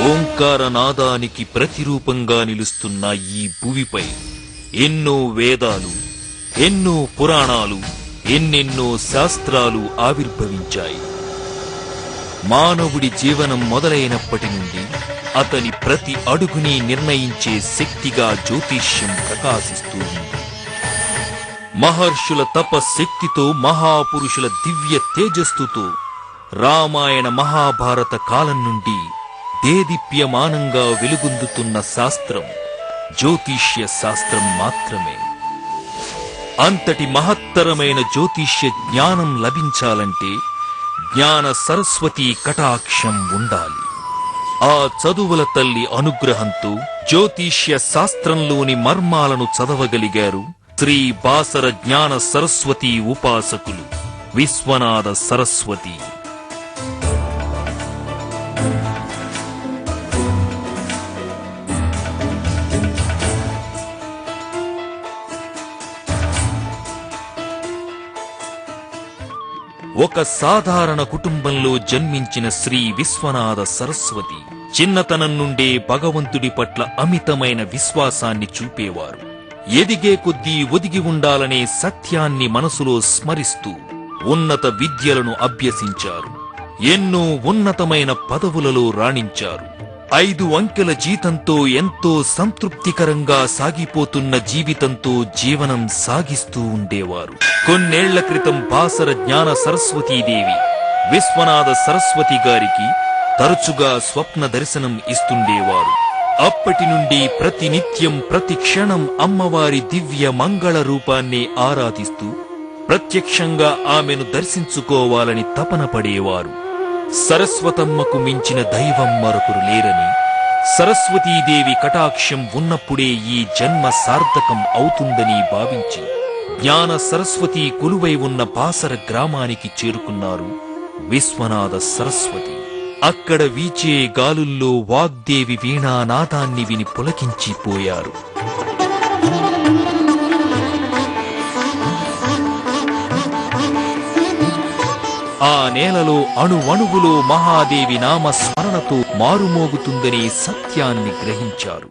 ఓంకారనాదానికి ప్రతిరూపంగా నిలుస్తున్న ఈ భువిపై ఎన్నో వేదాలు, ఎన్నో పురాణాలు, ఎన్నెన్నో శాస్త్రాలు ఆవిర్భవించాయి. మానవుడి జీవనం మొదలైనప్పటి నుండి అతని ప్రతి అడుగుని నిర్ణయించే శక్తిగా జ్యోతిష్యం ప్రకాశిస్తూ ఉంది. మహర్షుల తపశక్తితో, మహాపురుషుల దివ్య తేజస్సుతో రామాయణ మహాభారత కాలం నుండి దేదీప్యమానంగా వెలుగొందుతున్న శాస్త్రం జ్యోతిష్య శాస్త్రం మాత్రమే. అంతటి మహత్తరమైన జ్యోతిష్య జ్ఞానం లభించాలంటే జ్ఞాన సరస్వతి కటాక్షం ఉండాలి. ఆ చదువుల తల్లి అనుగ్రహంతో జ్యోతిష్య శాస్త్రంలోని మర్మాలను చదవగలిగారు శ్రీ బాసర జ్ఞాన సరస్వతి ఉపాసకులు విశ్వనాథ సరస్వతి. ఒక సాధారణ కుటుంబంలో జన్మించిన శ్రీ విశ్వనాథ సరస్వతి చిన్నతనం నుండే భగవంతుడి పట్ల అమితమైన విశ్వాసాన్ని చూపేవారు. ఎదిగే కొద్దీ ఒదిగి ఉండాలనే సత్యాన్ని మనసులో స్మరిస్తూ ఉన్నత విద్యలను అభ్యసించారు. ఎన్నో ఉన్నతమైన పదవులలో రాణించారు. 5 అంకెల జీతంతో ఎంతో సంతృప్తికరంగా సాగిపోతున్న జీవితంతో జీవనం సాగిస్తూ ఉండేవారు. కొన్నేళ్ల క్రితం బాసర జ్ఞాన సరస్వతీదేవి విశ్వనాథ సరస్వతి గారికి తరచుగా స్వప్న దర్శనం ఇస్తుండేవారు. అప్పటి నుండి ప్రతినిత్యం ప్రతి క్షణం అమ్మవారి దివ్య మంగళ రూపాన్ని ఆరాధిస్తూ ప్రత్యక్షంగా ఆమెను దర్శించుకోవాలని తపన పడేవారు. సరస్వతమ్మకు మించిన దైవం మరొకరు లేరని, సరస్వతీదేవి కటాక్షం ఉన్నప్పుడే ఈ జన్మ సార్థకం అవుతుందని భావించి జ్ఞాన సరస్వతి కొలువై ఉన్న బాసర గ్రామానికి చేరుకున్నారు విశ్వనాథ సరస్వతి. అక్కడ వీచే గాలుల్లో వాగ్దేవి వీణానాదాన్ని విని పులకించిపోయారు. ఆ నేలలో అణువణువులో మహాదేవి నామస్మరణతో మారుమోగుతుందనే సత్యాన్ని గ్రహించారు.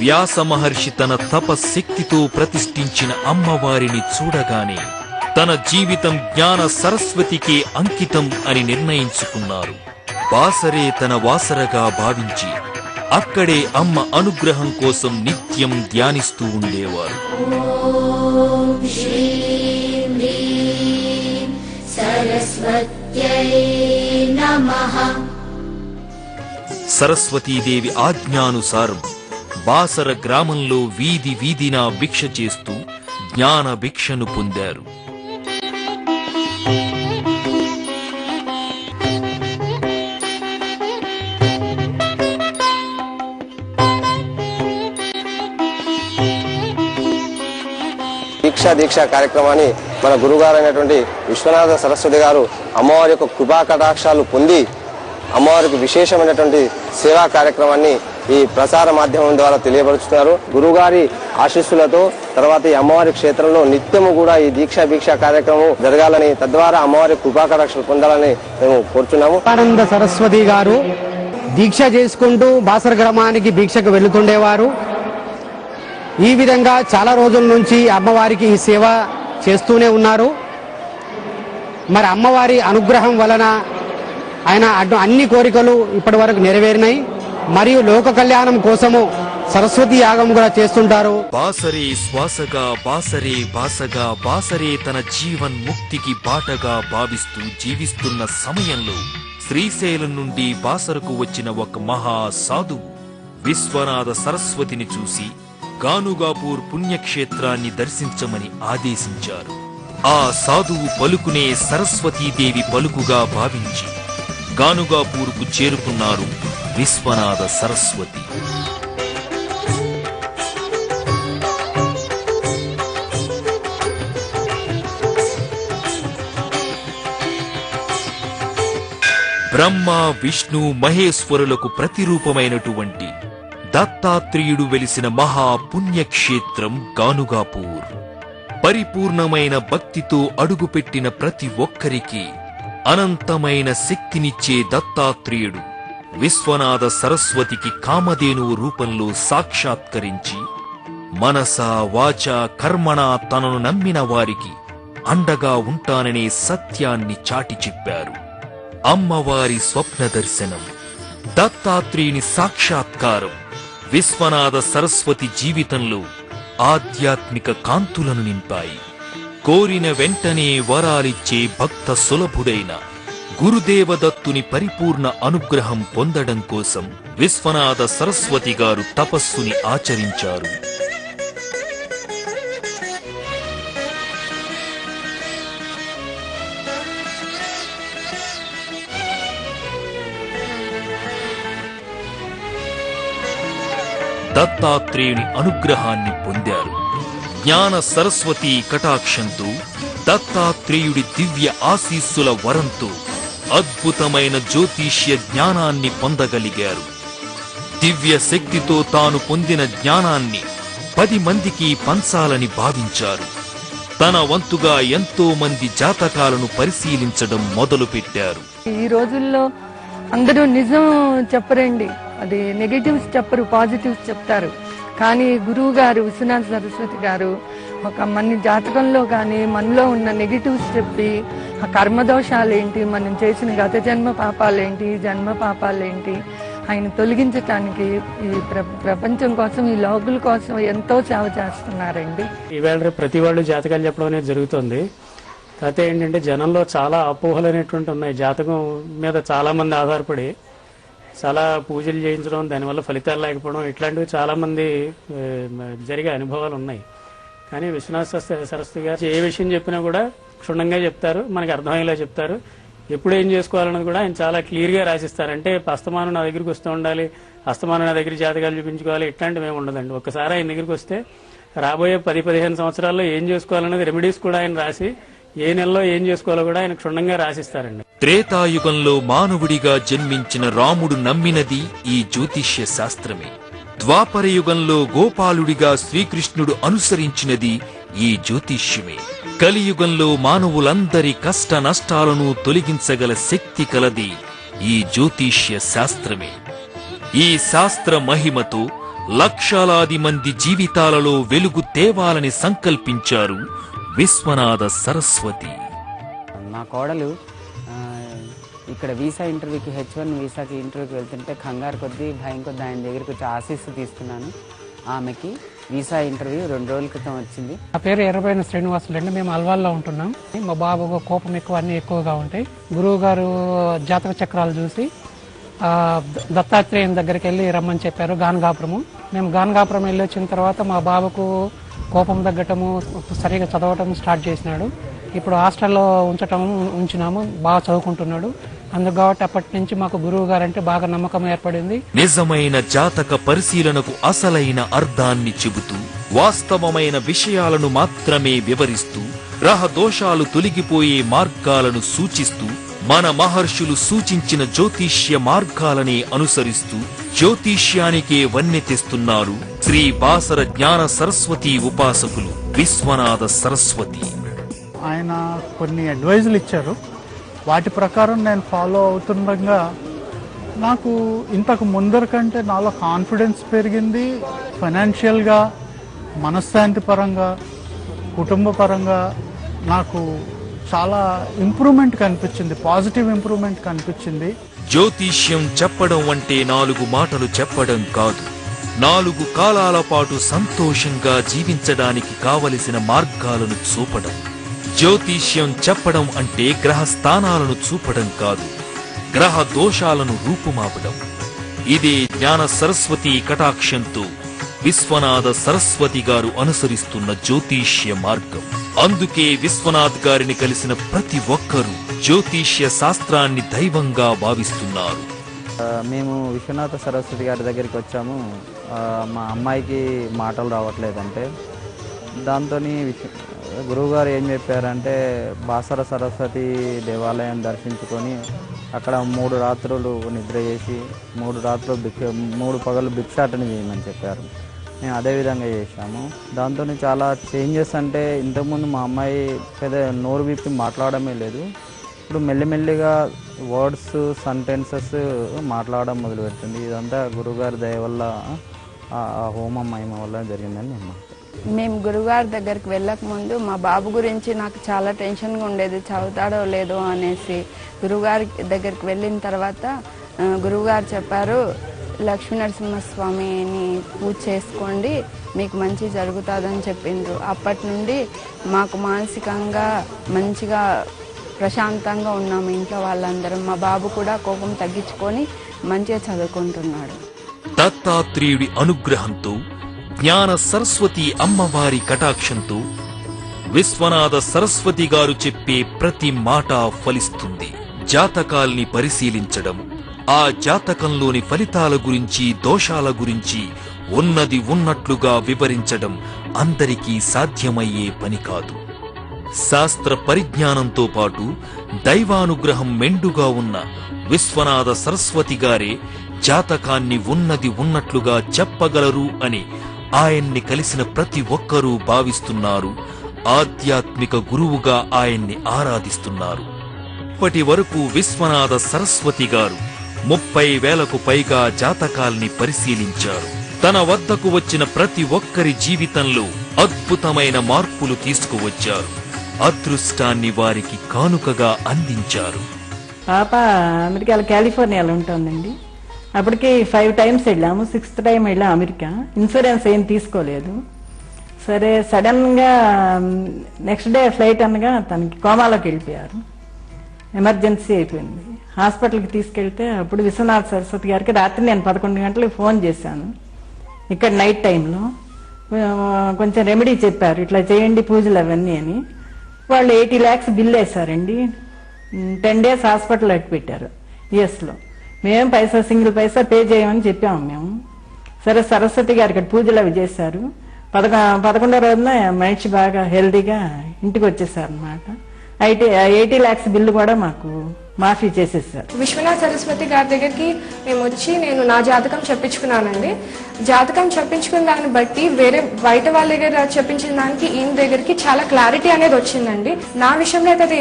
వ్యాస మహర్షి తన తపశక్తితో ప్రతిష్ఠించిన అమ్మవారిని చూడగానే తన జీవితం జ్ఞాన సరస్వతికే అంకితం అని నిర్ణయించుకున్నారు. బాసరే తన వాసరగా భావించి అక్కడే అమ్మ అనుగ్రహం కోసం నిత్యం ధ్యానిస్తూ ఉండేవారు. సరస్వతీదేవి ఆజ్ఞానుసారం బాసర గ్రామంలో వీధి వీధినా భిక్ష చేస్తూ జ్ఞాన భిక్షను పొందారు. దీక్ష కార్యక్రమాన్ని మన గురుగారు అయినటువంటి విశ్వనాథ సరస్వతి గారు అమ్మవారి యొక్క కృపా కటాక్షాలు పొంది అమ్మవారికి విశేషమైనటువంటి సేవా కార్యక్రమాన్ని ఈ ప్రసార మాధ్యమం ద్వారా తెలియపరుస్తున్నారు. గురుగారి ఆశీస్సులతో తర్వాత ఈ అమ్మవారి క్షేత్రంలో నిత్యము కూడా ఈ దీక్ష కార్యక్రమం జరగాలని, తద్వారా అమ్మవారి కృపా కటాక్షాలు పొందాలని మేము కోరుచున్నాము. ఆనంద సరస్వతి గారు దీక్ష చేసుకుంటూ బాసర గ్రామానికి భిక్షకు వెళుతుండేవారు. ఈ విధంగా చాలా రోజుల నుంచి అమ్మవారికి ఈ సేవ చేస్తూనే ఉన్నారు. మరి అమ్మవారి అనుగ్రహం వలన ఆయన అన్ని కోరికలు ఇప్పటి వరకు నెరవేరినాయి. మరియు లోక కళ్యాణం కోసము సరస్వతి యాగం కూడా చేస్తుంటారు. బాసరే శ్వాసగా, బాసరే బాసగా, బాసరే తన జీవన్ ముక్తికి బాటగా భావిస్తూ జీవిస్తున్న సమయంలో శ్రీశైలం నుండి బాసరకు వచ్చిన ఒక మహా సాధువు విశ్వనాథ సరస్వతిని చూసి గానుగాపూర్ పుణ్యక్షేత్రాన్ని దర్శించమని ఆదేశించారు. ఆ సాధువు పలుకునే సరస్వతీదేవి పలుకుగా భావించి గానుగాపూర్కు చేరుకున్నారు విశ్వనాథ సరస్వతి. బ్రహ్మ, విష్ణు, మహేశ్వరులకు ప్రతిరూపమైనటువంటి దత్తాత్రేయుడు వెలిసిన మహాపుణ్యక్షేత్రం గానుగాపూర్. పరిపూర్ణమైన భక్తితో అడుగుపెట్టిన ప్రతి ఒక్కరికి అనంతమైన శక్తినిచ్చే దత్తాత్రేయుడు విశ్వనాథ సరస్వతికి కామధేనువు రూపంలో సాక్షాత్కరించి మనసా వాచా కర్మణా తనను నమ్మిన వారికి అండగా ఉంటాననే సత్యాన్ని చాటి చెప్పారు. అమ్మవారి స్వప్న దర్శనం, దత్తాత్రేయుని సాక్షాత్కారం విశ్వనాథ సరస్వతి జీవితంలో ఆధ్యాత్మిక కాంతులను నింపాయి. కోరిన వెంటనే వరాలిచ్చే భక్త సులభుడైన గురుదేవదత్తుని పరిపూర్ణ అనుగ్రహం పొందడం కోసం విశ్వనాథ సరస్వతి గారు తపస్సుని ఆచరించారు. దత్తాత్రేయుని అనుగ్రహాన్ని పొందారు. జ్ఞాన సరస్వతి కటాక్షంతో దత్తాత్రేయుడి దివ్య ఆశీస్సుల వరంతో అద్భుతమైన జ్యోతిష్య జ్ఞానాన్ని పొందగలిగారు. దివ్య శక్తితో తాను పొందిన జ్ఞానాన్ని 10 మందికి పంచాలని భావించారు. తన వంతుగా ఎంతో మంది జాతకాలను పరిశీలించడం మొదలుపెట్టారు. ఈ రోజుల్లో అందరూ నిజం చెప్పరండి, అది నెగటివ్స్ చెప్పరు, పాజిటివ్స్ చెప్తారు. కానీ గురువు గారు విశ్వనాథ సరస్వతి గారు మన జాతకంలో కానీ మనలో ఉన్న నెగటివ్స్ చెప్పి ఆ కర్మదోషాలేంటి, మనం చేసిన గత జన్మ పాపాలేంటి, జన్మ పాపాలేంటి ఆయన తొలగించటానికి ఈ ప్రపంచం కోసం, ఈ లోకుల కోసం ఎంతో సేవ చేస్తున్నారండి. ఈవేళ ప్రతి వాళ్ళు జాతకాలు చెప్పడం అనేది జరుగుతుంది. కాకపోతే ఏంటంటే జనంలో చాలా అపోహలు అనేటువంటి ఉన్నాయి. జాతకం మీద చాలా మంది ఆధారపడి చాలా పూజలు చేయించడం, దానివల్ల ఫలితాలు లేకపోవడం, ఇట్లాంటివి చాలా మంది జరిగే అనుభవాలు ఉన్నాయి. కానీ విశ్వనాథ సరస్వతి గారు ఏ విషయం చెప్పినా కూడా క్షుణ్ణంగా చెప్తారు, మనకి అర్థమయ్యేలా చెప్తారు. ఎప్పుడు ఏం చేసుకోవాలన్నది కూడా ఆయన చాలా క్లియర్ గా రాసిస్తారు. అంటే అస్తమానం నా దగ్గరికి వస్తూ ఉండాలి, అస్తమానం నా దగ్గర జాతకాలు చూపించుకోవాలి, ఇట్లాంటివి ఏమి ఉండదండి. ఒక్కసారి ఆయన దగ్గరికి వస్తే రాబోయే 10-15 సంవత్సరాల్లో ఏం చేసుకోవాలన్నది రెమెడీస్ కూడా ఆయన రాసి ఏ నెలలో ఏం చేసుకోవాలో కూడా ఆయన క్షుణ్ణంగా రాసిస్తారండి. త్రేతాయుగంలో మానవుడిగా జన్మించిన రాముడు నమ్మినది ఈ జ్యోతిష్య శాస్త్రమే. ద్వాపర యుగంలో గోపాలుడిగా శ్రీకృష్ణుడు అనుసరించినది ఈ జ్యోతిష్యమే. కలియుగంలో మానవులందరి కష్ట నష్టాలను తొలగించగల శక్తి కలది ఈ జ్యోతిష్య శాస్త్రమే. ఈ శాస్త్ర మహిమతో లక్షలాది మంది జీవితాలలో వెలుగు తేవాలని సంకల్పించారు విశ్వనాథ సరస్వతి. మా కోడలు ఇక్కడ వీసా ఇంటర్వ్యూకి H1 వీసాకి ఇంటర్వ్యూకి వెళ్తుంటే కంగారు కొద్దీ భయం కొద్దీ ఆయన దగ్గరికి వచ్చి ఆశీస్సు తీసుకున్నాను. ఆమెకి వీసా ఇంటర్వ్యూ 2 రోజుల క్రితం వచ్చింది. నా పేరు ఎర్రబైన శ్రీనివాసులు అండి. మేము అల్వాల్లో ఉంటున్నాం. మా బాబు కోపం ఎక్కువ, అన్ని ఎక్కువగా ఉంటాయి. గురువు గారు జాతక చక్రాలు చూసి దత్తాత్రేయుని దగ్గరికి వెళ్ళి రమ్మని చెప్పారు, గానగాపురము. మేము గానగాపురం వెళ్ళి వచ్చిన తర్వాత మా బాబుకు కోపం తగ్గటము, సరిగా చదవటం స్టార్ట్ చేసినాడు. ఇప్పుడు హాస్టల్లో ఉంచినాము, బాగా చదువుకుంటున్నాడు. అందుకు కాబట్టి అప్పటి నుంచి మాకు గురువు గారంటే బాగా నమ్మకం ఏర్పడింది. నిజమైన జాతక పరిశీలనకు అసలైన అర్థాన్ని చెబుతూ, వాస్తవమైన విషయాలను మాత్రమే వివరిస్తూ, గ్రహ దోషాలు తొలగిపోయే మార్గాలను సూచిస్తూ, మన మహర్షులు సూచించిన జ్యోతిష్య మార్గాలనే అనుసరిస్తూ జ్యోతిష్యానికే వన్నె తెస్తున్నారు శ్రీ బాసర జ్ఞాన సరస్వతి ఉపాసకులు విశ్వనాథ సరస్వతి. ఆయన కొన్ని అడ్వైజులు ఇచ్చారు. వాటి ప్రకారం నేను ఫాలో అవుతుండగా నాకు ఇంతకు ముందర కంటే నాలో కాన్ఫిడెన్స్ పెరిగింది. ఫైనాన్షియల్గా, మనశ్శాంతి పరంగా, కుటుంబ పరంగా నాకు చాలా ఇంప్రూవ్మెంట్ కనిపించింది, పాజిటివ్ ఇంప్రూవ్మెంట్ కనిపించింది. జ్యోతిష్యం చెప్పడం అంటే 4 మాటలు చెప్పడం కాదు, 4 కాలాల పాటు సంతోషంగా జీవించడానికి కావలసిన మార్గాలను చూపడం. జ్యోతిష్యం చెప్పడం అంటే గ్రహ స్థానాలను చూపడం కాదు, గ్రహ దోషాలను రూపుమాపడం. ఇదే జ్ఞాన సరస్వతి కటాక్షంతో విశ్వనాథ సరస్వతి గారు అనుసరిస్తున్న జ్యోతిష్య మార్గం. అందుకే విశ్వనాథ్ గారిని కలిసిన ప్రతి ఒక్కరూ జ్యోతిష్య శాస్త్రాన్ని దైవంగా భావిస్తున్నారు. మేము విశ్వనాథ సరస్వతి గారి దగ్గరికి వచ్చాము. మా అమ్మాయికి మాటలు రావట్లేదంటే దాంతో గురువుగారు ఏం చెప్పారంటే బాసర సరస్వతి దేవాలయం దర్శించుకొని అక్కడ 3 రాత్రులు నిద్ర చేసి 3 పగలు భిక్షాటన చేయమని చెప్పారు. మేము అదేవిధంగా చేశాము. దాంతో చాలా చేంజెస్ అంటే ఇంతకుముందు మా అమ్మాయి పెద్ద నోరు విప్పి మాట్లాడమే లేదు. ఇప్పుడు మెల్లిమెల్లిగా వర్డ్స్ సెంటెన్సెస్ మాట్లాడడం మొదలుపెట్టింది. ఇదంతా గురువుగారి దయ వల్ల ఆ హోమం మహిమ వల్ల జరిగిందని నేను. మేము గురుగారి దగ్గరికి వెళ్ళకముందు మా బాబు గురించి నాకు చాలా టెన్షన్గా ఉండేది, చదువుతాడో లేదో అనేసి. గురువుగారి దగ్గరికి వెళ్ళిన తర్వాత గురువుగారు చెప్పారు, లక్ష్మీనరసింహస్వామిని పూజ చేసుకోండి, మీకు మంచి జరుగుతుందని చెప్పిండ్రు. అప్పటి నుండి మాకు మానసికంగా మంచిగా ప్రశాంతంగా ఉన్నాము ఇంట్లో వాళ్ళందరం. మా బాబు కూడా కోపం తగ్గించుకొని మంచిగా చదువుకుంటున్నాడు. దత్తాత్రేయుడి అనుగ్రహంతో, జ్ఞాన సరస్వతి అమ్మవారి కటాక్షంతో విశ్వనాథ సరస్వతి గారు చెప్పే ప్రతి మాట ఫలిస్తుంది. జాతకాల్ని పరిశీలించడం, ఆ జాతకంలోని ఫలితాల గురించి, దోషాల గురించి ఉన్నది ఉన్నట్లుగా వివరించడం అందరికీ సాధ్యమయ్యే పని కాదు. శాస్త్ర పరిజ్ఞానంతో పాటు దైవానుగ్రహం మెండుగా ఉన్న విశ్వనాథ సరస్వతి గారే జాతకాన్ని ఉన్నది ఉన్నట్లుగా చెప్పగలరు అని ఆయన్ని కలిసిన ప్రతి ఒక్కరూ భావిస్తున్నారు. ఆధ్యాత్మిక గురువుగా ఆయన్ని ఆరాధిస్తున్నారు. ఇప్పటి వరకు విశ్వనాథ సరస్వతి గారు 30,000కు పైగా జాతకాల్ని పరిశీలించారు. తన వద్దకు వచ్చిన ప్రతి ఒక్కరి జీవితంలో అద్భుతమైన మార్పులు తీసుకువచ్చారు. అదృష్టాన్ని వారికి కానుకగా అందించారు. పాప అమెరికాలో కాలిఫోర్నియాలో ఉంటుందండి. అప్పటికి 5 times వెళ్ళాము. 6th time వెళ్ళాం అమెరికా. ఇన్సూరెన్స్ ఏం తీసుకోలేదు. సరే సడన్గా నెక్స్ట్ డే ఫ్లైట్ అనగా తనకి కోమాలోకి వెళ్ళిపోయారు. ఎమర్జెన్సీ అయిపోయింది. హాస్పిటల్కి తీసుకెళ్తే అప్పుడు విశ్వనాథ సరస్వతి గారికి రాత్రి నేను 11 గంటలకు ఫోన్ చేశాను. ఇక్కడ నైట్ టైంలో కొంచెం రెమెడీ చెప్పారు, ఇట్లా చేయండి పూజలు అవన్నీ అని. వాళ్ళు 80 lakhs బిల్ వేశారండి. 10 days హాస్పిటల్ అట్టు పెట్టారు యుఎస్లో. మేము సింగిల్ పైసా పే చేయమని చెప్పాము మేము. సరే సరస్వతి గారు ఇక్కడ పూజలు అవి చేశారు. 11వ రోజున మనిషి బాగా హెల్దీగా ఇంటికి వచ్చేసారు అనమాట. 80 lakhs బిల్లు కూడా మాకు మాఫీ చేసేసారు. విశ్వనాథ సరస్వతి గారి దగ్గరికి మేము వచ్చి నేను నా జాతకం చెప్పించుకున్నానండి. జాతకం చెప్పించుకున్న దాన్ని బట్టి వేరే బయట వాళ్ళ దగ్గర చెప్పించిన దానికి ఈయన దగ్గరికి చాలా క్లారిటీ అనేది వచ్చిందండి. నా విషయంలో అయితే అది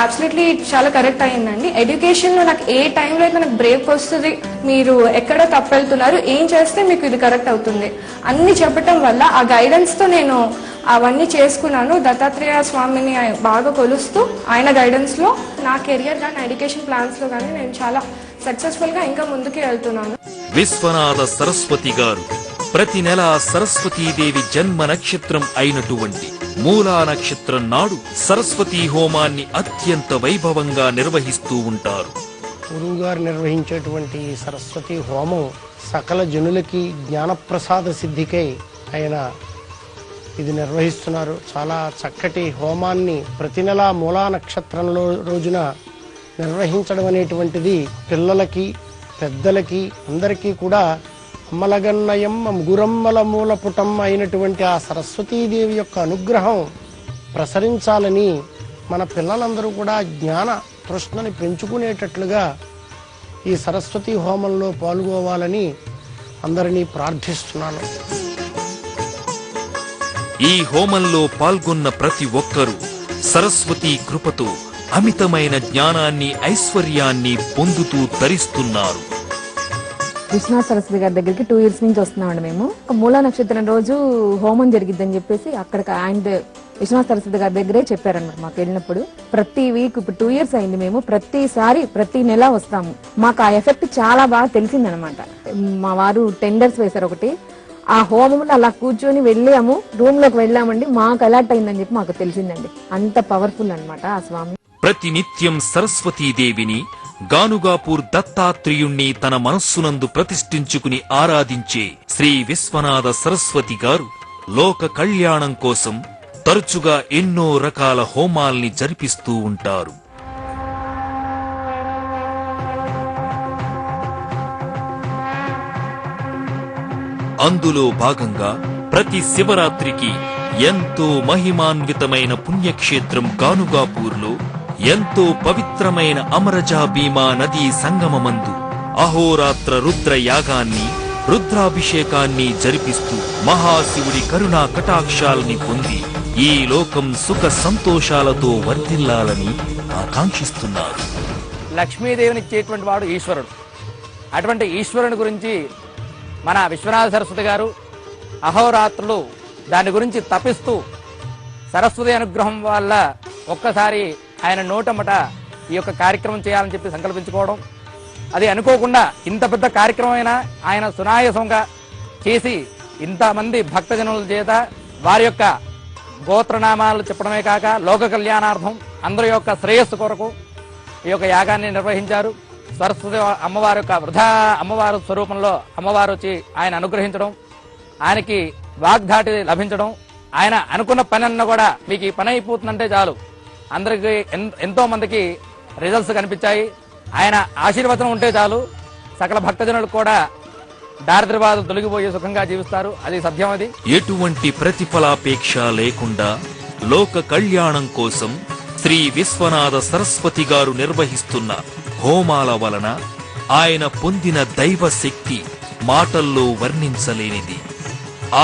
అబ్సల్యూట్లీ చాలా కరెక్ట్ అయ్యిందండి. ఎడ్యుకేషన్ లో నాకు ఏ టైంలో అయితే నాకు బ్రేక్ వస్తుంది, మీరు ఎక్కడ తప్పెళ్తున్నారు, ఏం చేస్తే మీకు ఇది కరెక్ట్ అవుతుంది అన్ని చెప్పటం వల్ల ఆ గైడెన్స్ తో నేను అవన్నీ చేసుకున్నాను. దత్తాత్రేయ స్వామిని బాగా కొలుస్తూ ఆయన గైడెన్స్ లో నా కెరియర్ కానీ ఎడ్యుకేషన్ ప్లాన్స్ లో కానీ నేను చాలా సక్సెస్ఫుల్ గా ఇంకా ముందుకు వెళ్తున్నాను. విశ్వనాథ సరస్వతి గారు ప్రతి నెల సరస్వతీదేవి జన్మ నక్షత్రం అయినటువంటి మూలా నక్షత్రం నాడు సరస్వతీ హోమాన్ని అత్యంత వైభవంగా నిర్వహిస్తూ ఉంటారు. గురువు గారు నిర్వహించేటువంటి సరస్వతి హోమం సకల జనులకి జ్ఞానప్రసాద సిద్ధికై ఆయన ఇది నిర్వహిస్తున్నారు. చాలా చక్కటి హోమాన్ని ప్రతి నెల మూలా నక్షత్రంలో రోజున నిర్వహించడం అనేటువంటిది పిల్లలకి పెద్దలకి అందరికీ కూడా అమ్మలగన్నయం ముగురమ్మల మూలపుటం అయినటువంటి ఆ సరస్వతీదేవి యొక్క అనుగ్రహం ప్రసరించాలని మన పిల్లలందరూ కూడా జ్ఞాన తృష్ణని పెంచుకునేటట్లుగా ఈ సరస్వతి హోమంలో పాల్గొవాలని అందరినీ ప్రార్థిస్తున్నాను. ఈ హోమంలో పాల్గొన్న ప్రతి ఒక్కరూ సరస్వతీ కృపతో అమితమైన జ్ఞానాన్ని, ఐశ్వర్యాన్ని పొందుతూ తరిస్తున్నారు. విశ్వనాథ సరస్వతి గారి దగ్గరికి 2 years నుంచి వస్తున్నామండి మేము. మూలా నక్షత్రం రోజు హోమం జరిగిద్దని చెప్పేసి అక్కడికి ఆయన విశ్వనాథ సరస్వతి గారి దగ్గరే చెప్పారన్నమాట. మాకు వెళ్ళినప్పుడు ప్రతి వీక్ ఇప్పుడు 2 years అయింది. మేము ప్రతిసారి ప్రతి నెల వస్తాము. మాకు ఆ ఎఫెక్ట్ చాలా బాగా తెలిసిందనమాట. మా వారు టెండర్స్ వేశారు ఒకటి. ఆ హోమంలో అలా కూర్చొని వెళ్ళాము, రూమ్ లోకి వెళ్ళామండి. మాకు అలర్ట్ అయిందని చెప్పి మాకు తెలిసిందండి. అంత పవర్ఫుల్ అన్నమాట ఆ స్వామి. ప్రతినిత్యం సరస్వతీదేవిని, గానుగాపూర్ దత్తాత్రేయుణ్ణి తన మనస్సునందు ప్రతిష్ఠించుకుని ఆరాధించే శ్రీ విశ్వనాథ సరస్వతి గారు లోక కళ్యాణం కోసం తరచుగా ఎన్నో రకాల హోమాల్ని జరిపిస్తూ ఉంటారు. అందులో భాగంగా ప్రతి శివరాత్రికి ఎంతో మహిమాన్వితమైన పుణ్యక్షేత్రం గానుగాపూర్లో ఎంతో పవిత్రమైన అమరజా భీమా నదీ సంగమమందు అహోరాత్ర రుద్ర యాగాన్ని, రుద్రాభిషేకాన్ని జరిపిస్తూ మహాశివుడి కరుణా కటాక్షాల్ని పొంది ఈ లోకం సుఖ సంతోషాలతో వర్ధిల్లాలని ఆకాంక్షిస్తున్నారు. లక్ష్మీదేవినిచ్చేటువంటి వాడు ఈశ్వరుడు. అటువంటి ఈశ్వరుని గురించి మన విశ్వనాథ సరస్వతి గారు అహోరాత్రులు దాని గురించి తపిస్తూ సరస్వతి అనుగ్రహం వల్ల ఒక్కసారి ఆయన నోటమట ఈ యొక్క కార్యక్రమం చేయాలని చెప్పి సంకల్పించుకోవడం, అది అనుకోకుండా ఇంత పెద్ద కార్యక్రమమైనా ఆయన సునాయాసంగా చేసి ఇంతమంది భక్తజనుల చేత వారి యొక్క గోత్రనామాలు చెప్పడమే కాక లోక కళ్యాణార్థం అందరి యొక్క శ్రేయస్సు కొరకు ఈ యొక్క యాగాన్ని నిర్వహించారు. సరస్వతి అమ్మవారి యొక్క వృధా అమ్మవారి స్వరూపంలో అమ్మవారు వచ్చి ఆయన అనుగ్రహించడం, ఆయనకి వాగ్ధాటి లభించడం, ఆయన అనుకున్న పని అన్న కూడా మీకు ఈ పని అయిపోతుందంటే చాలు అందరికి ఎంతో మందికి రిజల్ట్స్ కనిపించాయి. ఆయన ఆశీర్వచనం ఉంటే చాలు సకల భక్తజనులకు కూడా దారిద్ర్యబాధలు తొలగిపోయి సుఖంగా జీవిస్తారు. అది సత్యం. అది ఎటువంటి ప్రతిఫలాపేక్ష లేకుండా లోక కళ్యాణం కోసం శ్రీ విశ్వనాథ సరస్వతి గారు నిర్వహిస్తున్న హోమాల వలన ఆయన పొందిన దైవ శక్తి మాటల్లో వర్ణించలేనిది.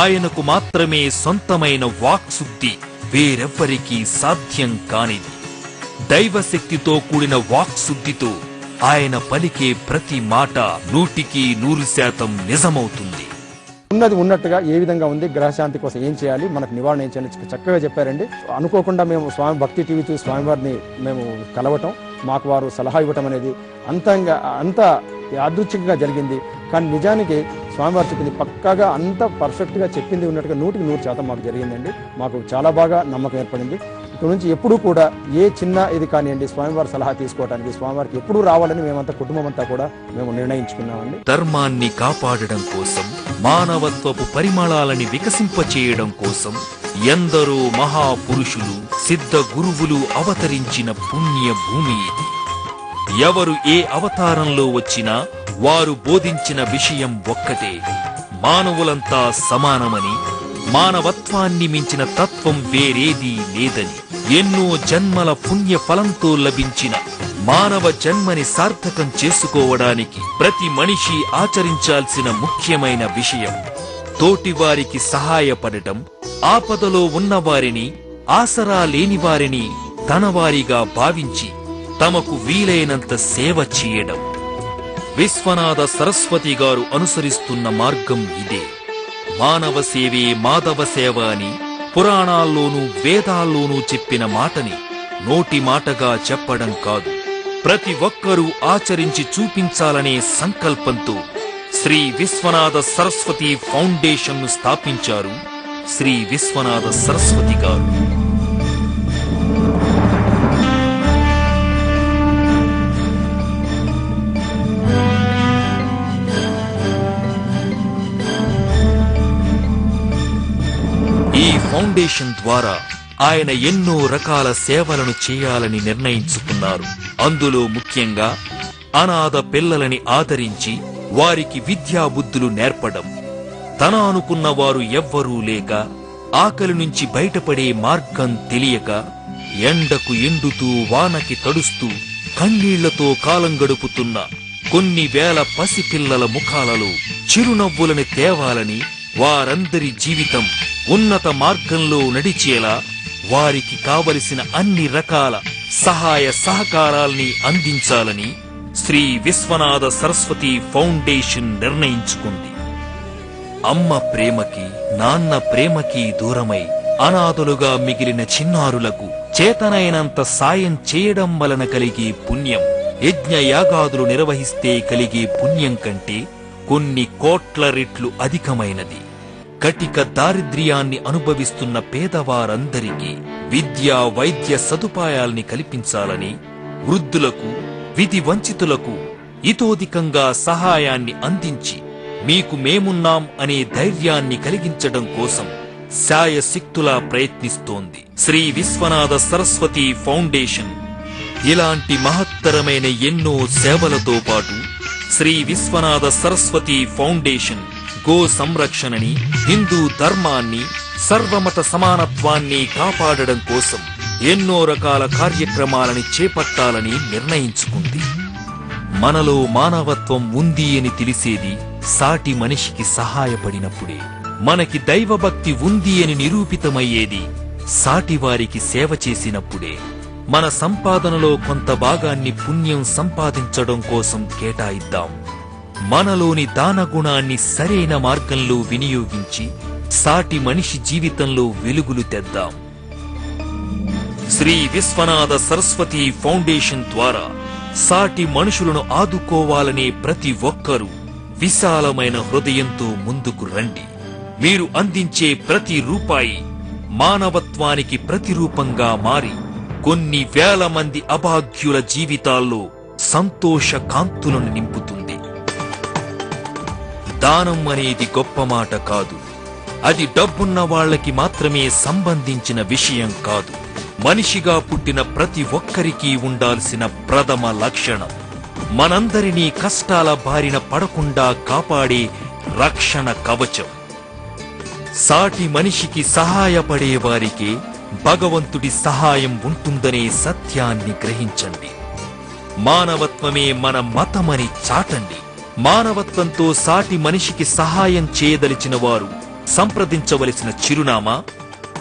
ఆయనకు మాత్రమే సొంతమైన వాక్శుద్ధి వేరెవ్వరికీ సాధ్యం కానిది. దైవశక్తితో కూడిన వాక్శుద్ధితో ఆయన పలికే ప్రతి మాట 100% నిజమవుతుంది. ఉన్నది ఉన్నట్టుగా ఏ విధంగా ఉంది, గ్రహశాంతి కోసం ఏం చేయాలి, మనకు నివారణ ఏం చేయాలి చక్కగా చెప్పారండి. అనుకోకుండా మేము స్వామి భక్తి టీవీ చూసి స్వామివారిని మేము కలవటం, మాకు వారు సలహా ఇవ్వటం అనేది అంత యాదృచ్ఛికంగా జరిగింది. కానీ నిజానికి స్వామివారు చెప్పింది పక్కాగా అంత పర్ఫెక్ట్గా చెప్పింది ఉన్నట్టుగా 100% మాకు జరిగిందండి. మాకు చాలా బాగా నమ్మకం ఏర్పడింది. ఇక్కడి నుంచి ఎప్పుడూ కూడా ఏ చిన్న ఇది కానివ్వండి స్వామివారి సలహా తీసుకోవడానికి స్వామివారికి ఎప్పుడూ రావాలని మేమంతా కుటుంబం అంతా కూడా మేము నిర్ణయించుకున్నామండి. ధర్మాన్ని కాపాడడం కోసం, మానవత్వపు పరిమళాలని వికసింపచేయడం కోసం ఎందరో మహాపురుషులు, సిద్ధ గురువులు అవతరించిన పుణ్య భూమి ఇది. ఎవరు ఏ అవతారంలో వచ్చినా వారు బోధించిన విషయం ఒక్కటే, మానవులంతా సమానమని, మానవత్వాన్ని మించిన తత్వం వేరేదీ లేదని. ఎన్నో జన్మల పుణ్య ఫలంతో లభించిన మానవ జన్మని సార్థకం చేసుకోవడానికి ప్రతి మనిషి ఆచరించాల్సిన ముఖ్యమైన విషయం తోటివారికి సహాయపడటం, ఆపదలో ఉన్నవారిని, ఆసరా లేని వారిని తనవారిగా భావించి తమకు వీలైనంత సేవ చేయడం. విశ్వనాథ సరస్వతి గారు అనుసరిస్తున్న మార్గం ఇదే. మానవ సేవే మాధవ సేవ అని పురాణాల్లోనూ వేదాల్లోనూ చెప్పిన మాటని నోటి మాటగా చెప్పడం కాదు, ప్రతి ఒక్కరూ ఆచరించి చూపించాలనే సంకల్పంతో శ్రీ విశ్వనాథ సరస్వతి ఫౌండేషన్ను స్థాపించారు శ్రీ విశ్వనాథ సరస్వతి గారు. ఈ ఫౌండేషన్ ద్వారా ఆయన ఎన్నో రకాల సేవలను చేయాలని నిర్ణయించుకున్నారు. అందులో ముఖ్యంగా అనాథ పిల్లలని ఆదరించి వారికి విద్యాబుద్ధులు నేర్పడం, తన అనుకున్న వారు ఎవ్వరూ లేక, ఆకలి నుంచి బయటపడే మార్గం తెలియక, ఎండకు ఎండుతూ వానకి తడుస్తూ కన్నీళ్లతో కాలం గడుపుతున్న కొన్ని వేల పసిపిల్లల ముఖాలలో చిరునవ్వులని తేవాలని, వారందరి జీవితం ఉన్నత మార్గంలో నడిచేలా వారికి కావలసిన అన్ని రకాల సహాయ సహకారాల్ని అందించాలని శ్రీ విశ్వనాథ సరస్వతి ఫౌండేషన్ నిర్ణయించుకుంది. అమ్మ ప్రేమకి, నాన్న ప్రేమకి దూరమై అనాథలుగా మిగిలిన చిన్నారులకు చేతనైనంత సాయం చేయడం వలన కలిగే పుణ్యం, యజ్ఞయాగాదులు నిర్వహిస్తే కలిగే పుణ్యం కంటే కొన్ని కోట్ల రెట్లు అధికమైనది. కటిక దారిద్ర్యాన్ని అనుభవిస్తున్న పేదవారందరికీ విద్యా వైద్య సదుపాయాల్ని కల్పించాలని, వృద్ధులకు, విధి వంచితులకు ఇతోధికంగా సహాయాన్ని అందించి మీకు మేమున్నాం అనే ధైర్యాన్ని కలిగించడం కోసం శాయశక్తులా ప్రయత్నిస్తోంది శ్రీ విశ్వనాథ సరస్వతి ఫౌండేషన్. ఇలాంటి మహత్తరమైన ఎన్నో సేవలతో పాటు శ్రీ విశ్వనాథ సరస్వతి ఫౌండేషన్ గో సంరక్షణని, హిందూ ధర్మాన్ని, సర్వమత సమానత్వాన్ని కాపాడడం కోసం ఎన్నో రకాల కార్యక్రమాలని చేపట్టాలని నిర్ణయించుకుంది. మనలో మానవత్వం ఉంది అని తెలిసేది సాటి మనిషికి సహాయపడినప్పుడే. మనకి దైవభక్తి ఉంది అని నిరూపితమయ్యేది సాటివారికి సేవ చేసినప్పుడే. మన సంపాదనలో కొంత భాగాన్ని పుణ్యం సంపాదించడం కోసం కేటాయిద్దాం. మనలోని దానగుణాన్ని సరైన మార్గంలో వినియోగించి సాటి మనిషి జీవితంలో వెలుగులు తెద్దాం. శ్రీ విశ్వనాథ సరస్వతి ఫౌండేషన్ ద్వారా సాటి మనుషులను ఆదుకోవాలనే ప్రతి ఒక్కరూ విశాలమైన హృదయంతో ముందుకు రండి. మీరు అందించే ప్రతి రూపాయి మానవత్వానికి ప్రతిరూపంగా మారి కొన్ని వేల మంది అభాగ్యుల జీవితాల్లో సంతోష కాంతులను నింపుతుంది. దానం అనేది గొప్ప మాట కాదు. అది డబ్బున్న వాళ్లకి మాత్రమే సంబంధించిన విషయం కాదు. మనిషిగా పుట్టిన ప్రతి ఒక్కరికి ఉండాల్సిన ప్రథమ లక్షణం. మనందరినీ కష్టాల బారిన పడకుండా కాపాడే రక్షణ కవచం. సాటి మనిషికి సహాయపడే వారికి భగవంతుడి సహాయం ఉంటుందనే సత్యాన్ని గ్రహించండి. మానవత్వమే మన మతమని చాటండి. మానవత్వంతో సాటి మనిషికి సహాయం చేయదలిచిన వారు సంప్రదించవలసిన చిరునామా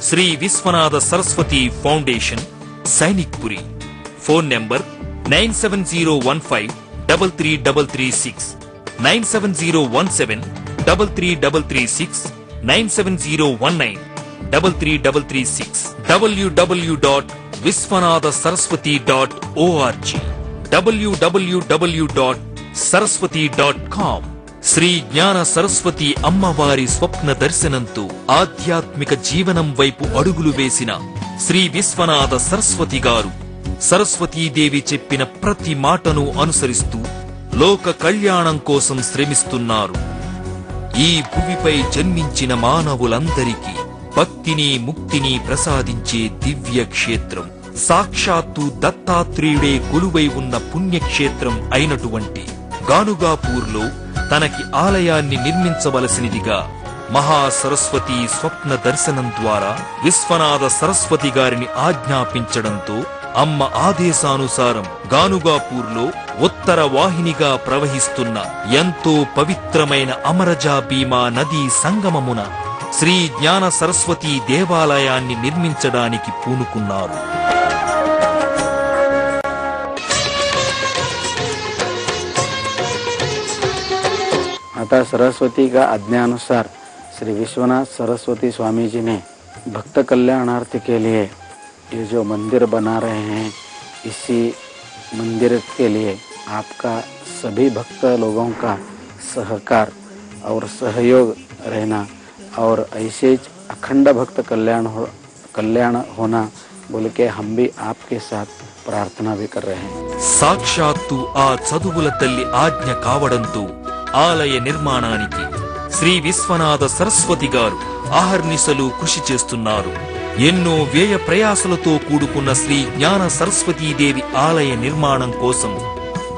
Shri Viswanatha Saraswati foundation, Sainikpuri. Phone number 9701533336, 9701733336, 9701933336, www.viswanatharaswati.org, www.saraswati.com. Shri Jnana Saraswati అమ్మవారి స్వప్న దర్శనంతో ఆధ్యాత్మిక జీవనం వైపు అడుగులు వేసిన శ్రీ విశ్వనాథ సరస్వతి గారు సరస్వతీదేవి చెప్పిన ప్రతి మాటను అనుసరిస్తూ లోక కళ్యాణం కోసం శ్రమిస్తున్నారు. ఈ భూమిపై జన్మించిన మానవులందరికీ భక్తిని, ముక్తిని ప్రసాదించే దివ్య క్షేత్రం, సాక్షాత్తు దత్తాత్రేయుడే కొలువై ఉన్న పుణ్యక్షేత్రం అయినటువంటి గానుగాపూర్లో తనకి ఆలయాన్ని నిర్మించవలసినదిగా మహాసరస్వతి స్వప్న దర్శనం ద్వారా విశ్వనాథ సరస్వతి గారిని ఆజ్ఞాపించడంతో అమ్మ ఆదేశానుసారం గానుగాపూర్లో ఉత్తర వాహినిగా ప్రవహిస్తున్న ఎంతో పవిత్రమైన అమరజా భీమా నదీ సంగమమున శ్రీ జ్ఞాన సరస్వతి దేవాలయాన్ని నిర్మించడానికి పూనుకున్నారు. माता सरस्वती का आज्ञानुसार श्री विश्वनाथ सरस्वती स्वामी जी ने भक्त कल्याणार्थ के लिए ये जो मंदिर बना रहे हैं, इसी मंदिर के लिए आपका सभी भक्त लोगों का सहकार और सहयोग रहना और ऐसे अखंड भक्त कल्याण होना बोल के हम भी आपके साथ प्रार्थना भी कर रहे हैं. సాక్షాత్తు ఆ చదువుల తల్లి ఆజ్ఞ కావడంతో ఆలయ నిర్మాణానికి శ్రీ విశ్వనాథ సరస్వతి గారు అహర్నిశలు కృషి చేస్తున్నారు. ఎన్నో వ్యయ ప్రయాసలతో కూడుకున్న శ్రీ జ్ఞాన సరస్వతీదేవి ఆలయ నిర్మాణం కోసం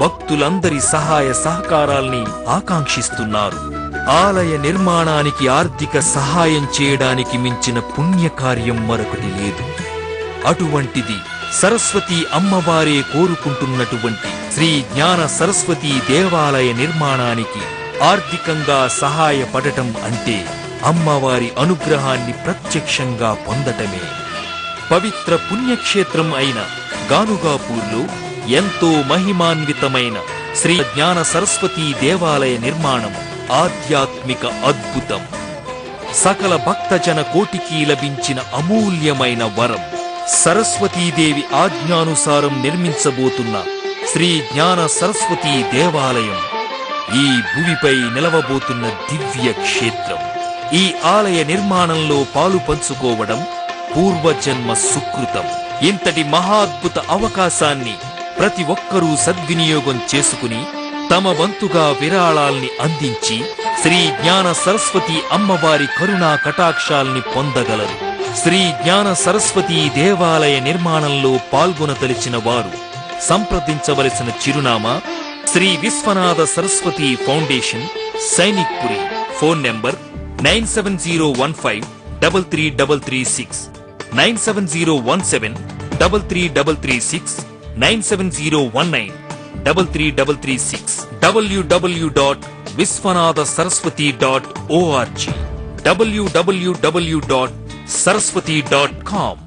భక్తులందరి సహాయ సహకారాల్ని ఆకాంక్షిస్తున్నారు. ఆలయ నిర్మాణానికి ఆర్థిక సహాయం చేయడానికి మించిన పుణ్యకార్యం మరొకటి లేదు. అటువంటిది సరస్వతి అమ్మవారే కోరుకుంటున్నటువంటి శ్రీ జ్ఞాన సరస్వతి దేవాలయ నిర్మాణానికి ఆర్థికంగా సహాయపడటం అంటే అమ్మవారి అనుగ్రహాన్ని ప్రత్యక్షంగా పొందటమే. పవిత్ర పుణ్యక్షేత్రం అయిన గానుగాపూర్లో ఎంతో మహిమాన్వితమైన శ్రీ జ్ఞాన సరస్వతి దేవాలయ నిర్మాణం ఆధ్యాత్మిక అద్భుతం. సకల భక్తజన కోటికి లభించిన అమూల్యమైన వరం. సరస్వతీదేవి ఆజ్ఞానుసారం నిర్మించబోతున్న శ్రీ జ్ఞాన సరస్వతి దేవాలయం ఈ భూమిపై నిలవబోతున్న దివ్య క్షేత్రం. ఈ ఆలయ నిర్మాణంలో పాలు పంచుకోవడం పూర్వజన్మ సుకృతం. ఇంతటి మహాద్భుత అవకాశాన్ని ప్రతి ఒక్కరూ సద్వినియోగం చేసుకుని తమ వంతుగా విరాళాల్ని అందించి శ్రీ జ్ఞాన సరస్వతి అమ్మవారి కరుణా కటాక్షాల్ని పొందగలరు. శ్రీ జ్ఞాన సరస్వతి దేవాలయ నిర్మాణంలో పాల్గొనదలిచిన వారు సంప్రదించవలసిన చిరునామా Shri Viswanatha Saraswati foundation, Sainikpuri. Phone number 9701533336, 97017 33336 97019 33336 www.viswanatharaswati.org www.saraswati.com